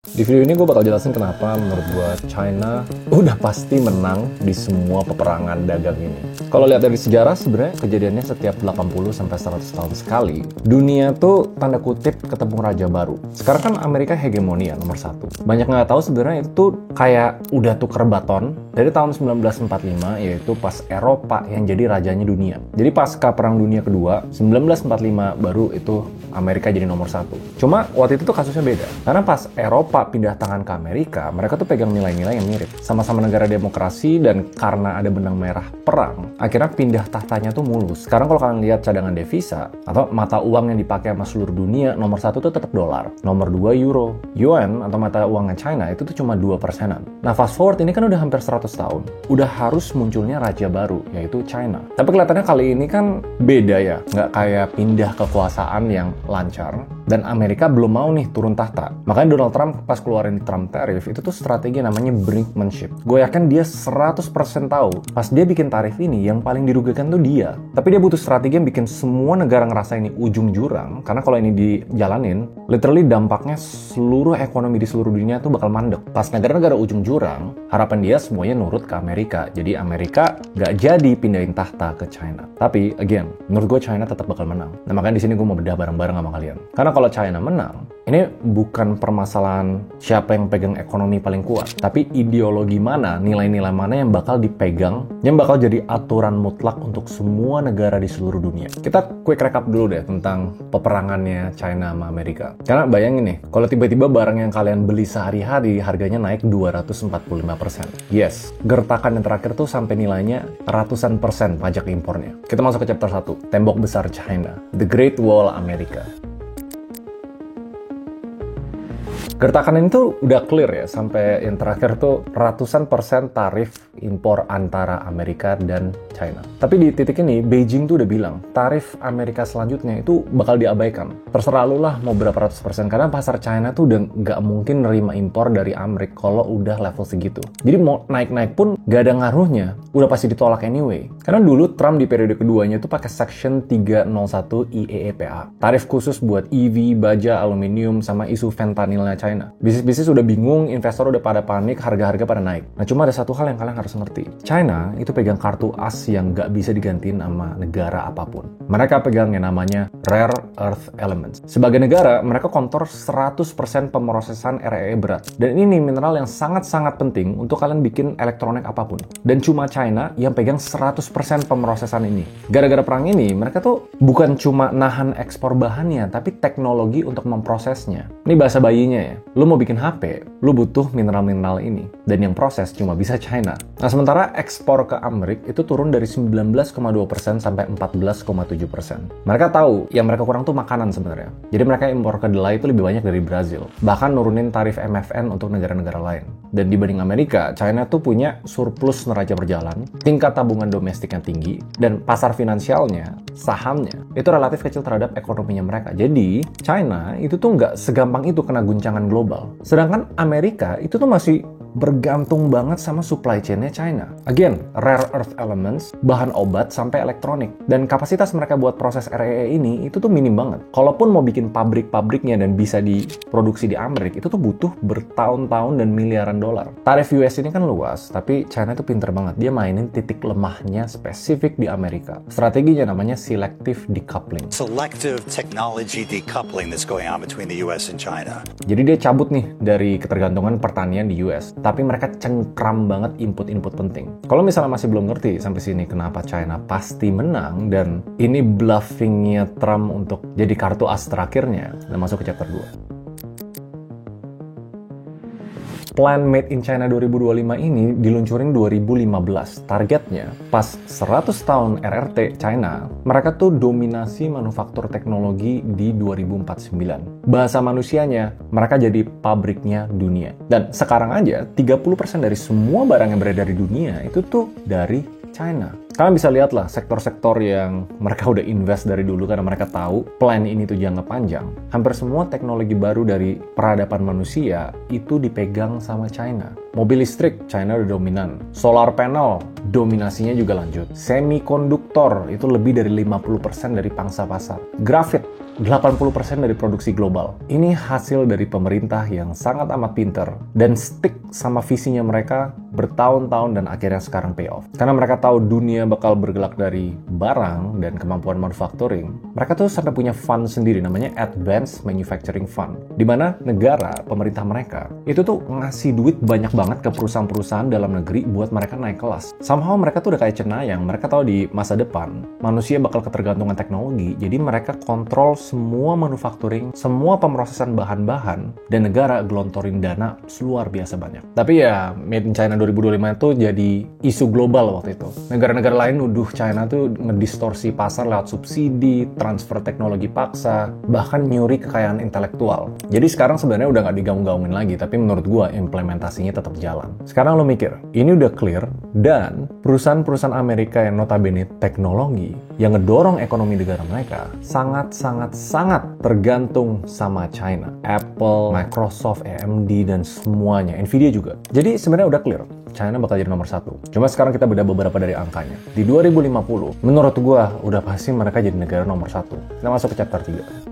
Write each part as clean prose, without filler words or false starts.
Di video ini gue bakal jelasin kenapa menurut gue China udah pasti menang di semua peperangan dagang ini. Kalau lihat dari sejarah sebenarnya kejadiannya setiap 80-100 tahun sekali. Dunia tuh tanda kutip ketemu raja baru. Sekarang kan Amerika hegemoni ya nomor satu. Banyak nggak tahu sebenarnya itu tuh kayak udah tuker baton dari tahun 1945 yaitu pas Eropa yang jadi rajanya dunia. Jadi pasca Perang Dunia Kedua 1945 baru itu Amerika jadi nomor satu. Cuma waktu itu tuh kasusnya beda. Karena pas Eropa pindah tangan ke Amerika, mereka tuh pegang nilai-nilai yang mirip. Sama-sama negara demokrasi dan karena ada benang merah perang, akhirnya pindah tahtanya tuh mulus. Sekarang kalau kalian lihat cadangan devisa atau mata uang yang dipakai sama seluruh dunia, nomor satu tuh tetap dolar, nomor dua euro, yuan atau mata uangnya China itu tuh cuma 2%-an. Nah fast forward ini kan udah hampir 100 tahun, udah harus munculnya raja baru, yaitu China. Tapi kelihatannya kali ini kan beda ya, nggak kayak pindah kekuasaan yang lancar. Dan Amerika belum mau nih turun tahta. Makanya Donald Trump pas keluarin Trump tariff itu tuh strategi namanya brinkmanship. Gue yakin dia 100% tahu pas dia bikin tarif ini yang paling dirugikan tuh dia. Tapi dia butuh strategi yang bikin semua negara ngerasa ini ujung jurang. Karena kalau ini dijalanin, literally dampaknya seluruh ekonomi di seluruh dunia tuh bakal mandek. Pas negara-negara ujung jurang, harapan dia semuanya nurut ke Amerika. Jadi Amerika gak jadi pindahin tahta ke China. Tapi again, menurut gue China tetap bakal menang. Nah makanya di sini gue mau bedah bareng-bareng sama kalian. Karena kalau China menang, ini bukan permasalahan siapa yang pegang ekonomi paling kuat, tapi ideologi mana, nilai-nilai mana yang bakal dipegang, yang bakal jadi aturan mutlak untuk semua negara di seluruh dunia. Kita quick recap dulu deh tentang peperangannya China sama Amerika. Karena bayangin nih, kalau tiba-tiba barang yang kalian beli sehari-hari harganya naik 245%. Yes, gertakan yang terakhir tuh sampai nilainya ratusan persen pajak impornya. Kita masuk ke chapter 1, tembok besar China, The Great Wall Amerika. Gertakan ini tuh udah clear ya, sampai yang terakhir tuh ratusan persen tarif impor antara Amerika dan China. Tapi di titik ini, Beijing tuh udah bilang, tarif Amerika selanjutnya itu bakal diabaikan. Terserah lu lah mau berapa ratus persen, karena pasar China tuh udah nggak mungkin nerima impor dari Amerika kalau udah level segitu. Jadi mau naik-naik pun gak ada ngaruhnya, udah pasti ditolak anyway. Karena dulu Trump di periode keduanya tuh pakai Section 301 IEEPA. Tarif khusus buat EV, baja, aluminium, sama isu fentanilnya China. Bisnis-bisnis udah bingung, investor udah pada panik, harga-harga pada naik. Nah cuma ada satu hal yang kalian harus ngerti. China itu pegang kartu as yang nggak bisa digantiin sama negara apapun. Mereka pegang yang namanya Rare Earth Elements. Sebagai negara, mereka kontrol 100% pemrosesan REE berat. Dan ini mineral yang sangat-sangat penting untuk kalian bikin elektronik apapun. Dan cuma China yang pegang 100% pemrosesan ini. Gara-gara perang ini, mereka tuh bukan cuma nahan ekspor bahannya, tapi teknologi untuk memprosesnya. Ini bahasa bayinya ya. Lu mau bikin HP, lu butuh mineral-mineral ini. Dan yang proses cuma bisa China. Nah, sementara ekspor ke Amerika itu turun dari 19,2% sampai 14,7%. Mereka tahu yang mereka kurang tuh makanan sebenarnya. Jadi mereka impor kedelai itu lebih banyak dari Brazil. Bahkan nurunin tarif MFN untuk negara-negara lain. Dan dibanding Amerika, China tuh punya surplus neraca berjalan, tingkat tabungan domestiknya tinggi, dan pasar finansialnya, sahamnya, itu relatif kecil terhadap ekonominya mereka. Jadi, China itu tuh nggak segampang itu kena guncangan global. Sedangkan Amerika itu tuh masih bergantung banget sama supply chain-nya China. Again, rare earth elements, bahan obat sampai elektronik. Dan kapasitas mereka buat proses REE ini itu tuh minim banget. Kalaupun mau bikin pabrik-pabriknya dan bisa diproduksi di Amerika, itu tuh butuh bertahun-tahun dan miliaran dolar. Tarif US ini kan luas, tapi China tuh pinter banget. Dia mainin titik lemahnya spesifik di Amerika. Strateginya namanya selective decoupling. Selective technology decoupling that's going on between the US and China. Jadi dia cabut nih dari ketergantungan pertanian di US. Tapi mereka cengkram banget input-input penting. Kalau misalnya masih belum ngerti sampai sini kenapa China pasti menang dan ini bluffingnya Trump untuk jadi kartu as terakhirnya, dan masuk ke chapter 2. Plan Made in China 2025 ini diluncurin 2015. Targetnya, pas 100 tahun RRT China, mereka tuh dominasi manufaktur teknologi di 2049. Bahasa manusianya, mereka jadi pabriknya dunia. Dan sekarang aja, 30% dari semua barang yang beredar di dunia itu tuh dari China. Kalian bisa lihat lah sektor-sektor yang mereka udah invest dari dulu karena mereka tahu plan ini tuh jangka panjang. Hampir semua teknologi baru dari peradaban manusia itu dipegang sama China. Mobil listrik, China udah dominan. Solar panel, dominasinya juga lanjut. Semikonduktor, itu lebih dari 50% dari pangsa pasar. Grafit, 80% dari produksi global. Ini hasil dari pemerintah yang sangat amat pinter dan stick sama visinya mereka bertahun-tahun dan akhirnya sekarang pay off. Karena mereka tahu dunia bakal bergerak dari barang dan kemampuan manufacturing. Mereka tuh sampai punya fund sendiri namanya Advanced Manufacturing Fund. Di mana negara, pemerintah mereka, itu tuh ngasih duit banyak banget ke perusahaan-perusahaan dalam negeri buat mereka naik kelas. Somehow mereka tuh udah kayak cenayang. Mereka tahu di masa depan manusia bakal ketergantungan teknologi. Jadi mereka kontrol semua manufacturing, semua pemrosesan bahan-bahan, dan negara gelontorin dana luar biasa banyak. Tapi ya, Made in China 2025 itu jadi isu global waktu itu. Negara-negara lain nuduh China tuh ngedistorsi pasar lewat subsidi, transfer teknologi paksa, bahkan nyuri kekayaan intelektual. Jadi sekarang sebenarnya udah nggak digaung-gaungin lagi, tapi menurut gua implementasinya tetap jalan. Sekarang lo mikir, ini udah clear, dan perusahaan-perusahaan Amerika yang notabene teknologi, yang ngedorong ekonomi negara mereka, sangat tergantung sama China. Apple, Microsoft, AMD, dan semuanya. Nvidia juga. Jadi sebenarnya udah clear. China bakal jadi nomor 1. Cuma sekarang kita beda beberapa dari angkanya. Di 2050, menurut gua udah pasti mereka jadi negara nomor 1. Kita masuk ke chapter 3.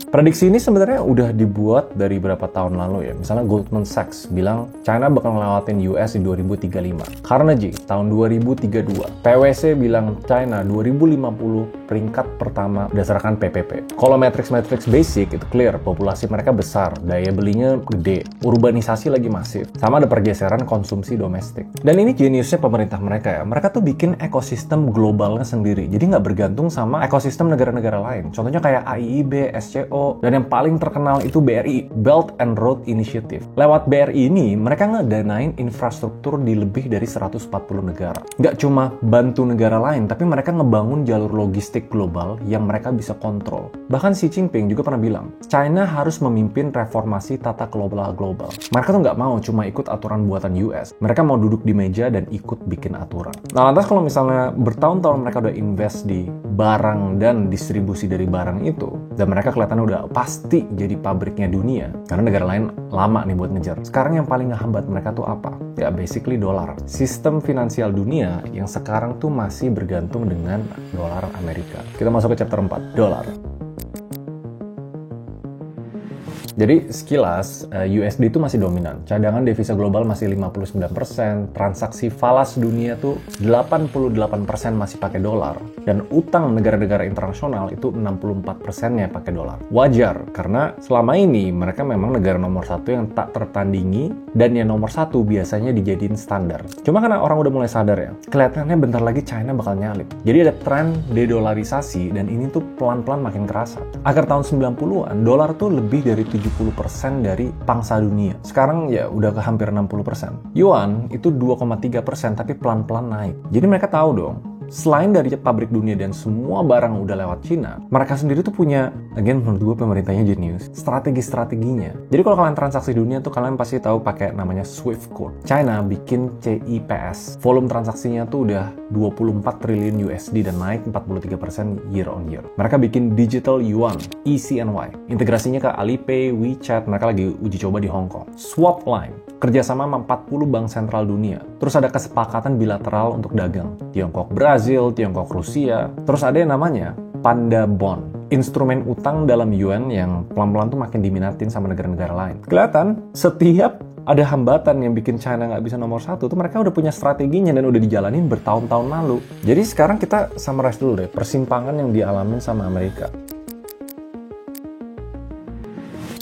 Prediksi ini sebenarnya udah dibuat dari beberapa tahun lalu ya. Misalnya Goldman Sachs bilang China bakal ngelewatin US di 2035. Carnegie tahun 2032. PwC bilang China 2050 peringkat pertama berdasarkan PPP. Kalau matrix basic itu clear, populasi mereka besar, daya belinya gede, urbanisasi lagi masif, sama ada pergeseran konsumsi domestik. Dan ini jeniusnya pemerintah mereka ya. Mereka tuh bikin ekosistem globalnya sendiri. Jadi nggak bergantung sama ekosistem negara-negara lain. Contohnya kayak AIIB, SCO, dan yang paling terkenal itu BRI, Belt and Road Initiative. Lewat BRI ini, mereka ngedanain infrastruktur di lebih dari 140 negara. Nggak cuma bantu negara lain, tapi mereka ngebangun jalur logistik global yang mereka bisa kontrol. Bahkan Xi Jinping juga pernah bilang, China harus memimpin reformasi tata kelola global. Mereka tuh nggak mau cuma ikut aturan buatan US. Mereka mau duduk di meja dan ikut bikin aturan. Nah, lantas kalau misalnya bertahun-tahun mereka udah invest di barang dan distribusi dari barang itu, dan mereka kelihatannya udah pasti jadi pabriknya dunia, karena negara lain lama nih buat ngejar. Sekarang yang paling ngehambat mereka tuh apa? Ya basically dolar. Sistem finansial dunia yang sekarang tuh masih bergantung dengan dolar Amerika. Kita masuk ke chapter 4, dolar. Jadi sekilas USD itu masih dominan. Cadangan devisa global masih 59%, transaksi falas dunia tuh 88% masih pakai dolar, dan utang negara-negara internasional itu 64%-nya pakai dolar. Wajar, karena selama ini mereka memang negara nomor 1 yang tak tertandingi, dan yang nomor 1 biasanya dijadiin standar. Cuma karena orang udah mulai sadar ya, kelihatannya bentar lagi China bakal nyalip. Jadi ada tren dedolarisasi, dan ini tuh pelan-pelan makin kerasa. Akhir tahun 90-an, dolar tuh lebih dari 70% dari pangsa dunia. Sekarang ya udah ke hampir 60%. Yuan itu 2,3% tapi pelan-pelan naik. Jadi mereka tahu dong, selain dari pabrik dunia dan semua barang udah lewat Cina, mereka sendiri tuh punya, again menurut gue pemerintahnya jenius, strategi-strateginya. Jadi kalau kalian transaksi dunia tuh kalian pasti tahu pakai namanya Swift Code. China bikin CIPS. Volume transaksinya tuh udah 24 triliun USD dan naik 43% year on year. Mereka bikin Digital Yuan, ECNY. Integrasinya ke Alipay, WeChat, mereka lagi uji coba di Hong Kong. Swap Line, kerjasama sama 40 bank sentral dunia. Terus ada kesepakatan bilateral untuk dagang. Tiongkok, Brazil, Tiongkok, Rusia. Terus ada yang namanya Panda Bond, instrumen utang dalam yuan yang pelan-pelan tuh makin diminatin sama negara-negara lain. Kelihatan setiap ada hambatan yang bikin China nggak bisa nomor 1 tuh mereka udah punya strateginya dan udah dijalanin bertahun-tahun lalu. Jadi sekarang kita summarize dulu deh persimpangan yang dialamin sama Amerika.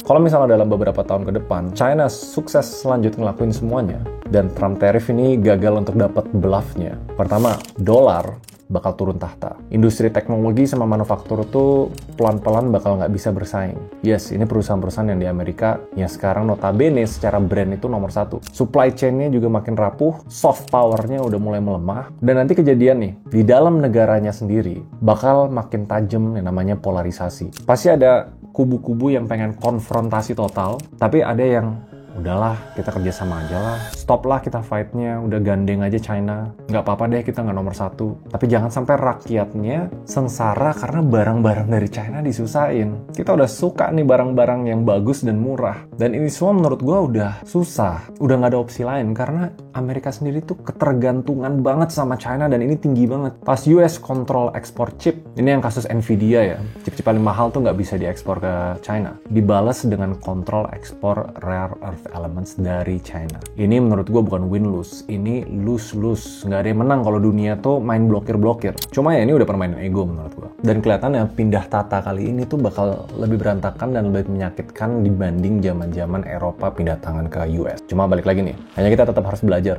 Kalau misalnya dalam beberapa tahun ke depan, China sukses lanjut ngelakuin semuanya, dan Trump tariff ini gagal untuk dapat bluffnya. Pertama, dolar bakal turun tahta. Industri teknologi sama manufaktur tuh pelan-pelan bakal nggak bisa bersaing. Yes, ini perusahaan-perusahaan yang di Amerika yang sekarang notabene secara brand itu nomor 1. Supply chain-nya juga makin rapuh, soft power-nya udah mulai melemah, dan nanti kejadian nih, di dalam negaranya sendiri bakal makin tajam yang namanya polarisasi. Pasti ada kubu-kubu yang pengen konfrontasi total, tapi ada yang udahlah kita kerjasama aja lah. Stop lah kita fight-nya, udah gandeng aja China. Nggak apa-apa deh kita nggak nomor 1. Tapi jangan sampai rakyatnya sengsara karena barang-barang dari China disusahin. Kita udah suka nih barang-barang yang bagus dan murah. Dan ini semua menurut gue udah susah. Udah nggak ada opsi lain karena Amerika sendiri tuh ketergantungan banget sama China dan ini tinggi banget. Pas US kontrol ekspor chip, ini yang kasus Nvidia ya, chip-chip paling mahal tuh nggak bisa diekspor ke China. Dibalas dengan kontrol ekspor rare earth elements dari China. Ini menurut gue bukan win-lose, ini lose-lose. Nggak ada yang menang kalau dunia tuh main blokir-blokir. Cuma ya ini udah permainan ego menurut gue. Dan kelihatannya pindah tata kali ini tuh bakal lebih berantakan dan lebih menyakitkan dibanding zaman-zaman Eropa pindah tangan ke US. Cuma balik lagi nih, hanya kita tetap harus belajar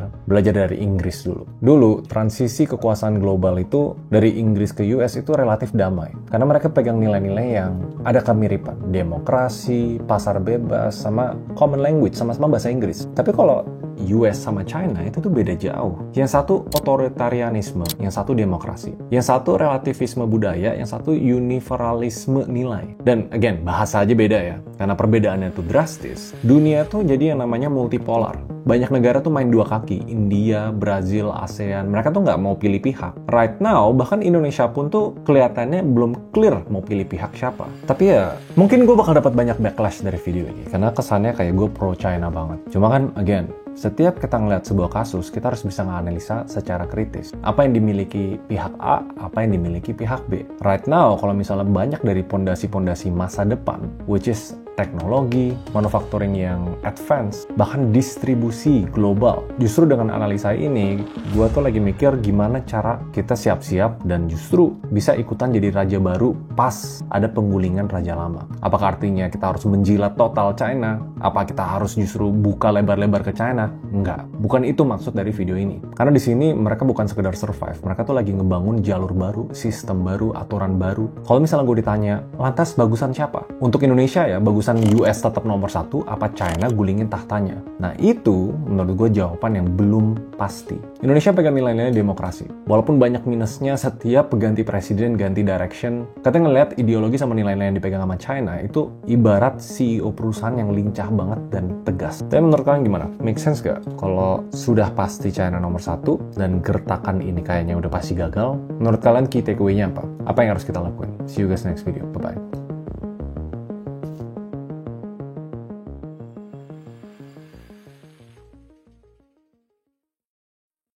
dari Inggris dulu. Dulu transisi kekuasaan global itu dari Inggris ke US itu relatif damai karena mereka pegang nilai-nilai yang ada kemiripan, demokrasi, pasar bebas, sama common language, sama-sama bahasa Inggris. Tapi kalau US sama China itu tuh beda jauh. Yang satu otoritarianisme, yang satu demokrasi. Yang satu relativisme budaya, yang satu universalisme nilai. Dan again, bahasa aja beda ya. Karena perbedaannya tuh drastis. Dunia tuh jadi yang namanya multipolar. Banyak negara tuh main dua kaki. India, Brazil, ASEAN. Mereka tuh nggak mau pilih pihak. Right now, bahkan Indonesia pun tuh kelihatannya belum clear mau pilih pihak siapa. Tapi ya, mungkin gue bakal dapat banyak backlash dari video ini. Karena kesannya kayak gue pro China banget. Cuma kan, again, setiap kita ngeliat sebuah kasus, kita harus bisa menganalisa secara kritis. Apa yang dimiliki pihak A, apa yang dimiliki pihak B. Right now, kalau misalnya banyak dari pondasi-pondasi masa depan, which is teknologi, manufacturing yang advance, bahkan distribusi global. Justru dengan analisa ini, gue tuh lagi mikir gimana cara kita siap-siap dan justru bisa ikutan jadi raja baru pas ada penggulingan raja lama. Apakah artinya kita harus menjilat total China? Apa kita harus justru buka lebar-lebar ke China? Enggak, bukan itu maksud dari video ini. Karena di sini mereka bukan sekedar survive, mereka tuh lagi ngebangun jalur baru, sistem baru, aturan baru. Kalau misalnya gue ditanya, lantas bagusan siapa? Untuk Indonesia ya, bagusan US tetap nomor 1, apa China gulingin tahtanya? Nah itu menurut gue jawaban yang belum pasti. Indonesia pegang nilai-nilai demokrasi. Walaupun banyak minusnya setiap ganti presiden, ganti direction, katanya ngeliat ideologi sama nilai-nilai yang dipegang sama China itu ibarat CEO perusahaan yang lincah banget dan tegas. Tapi menurut kalian gimana? Make sense gak? Kalau sudah pasti China nomor 1 dan gertakan ini kayaknya udah pasti gagal, menurut kalian key takeaway-nya apa? Apa yang harus kita lakuin? See you guys next video. Bye-bye.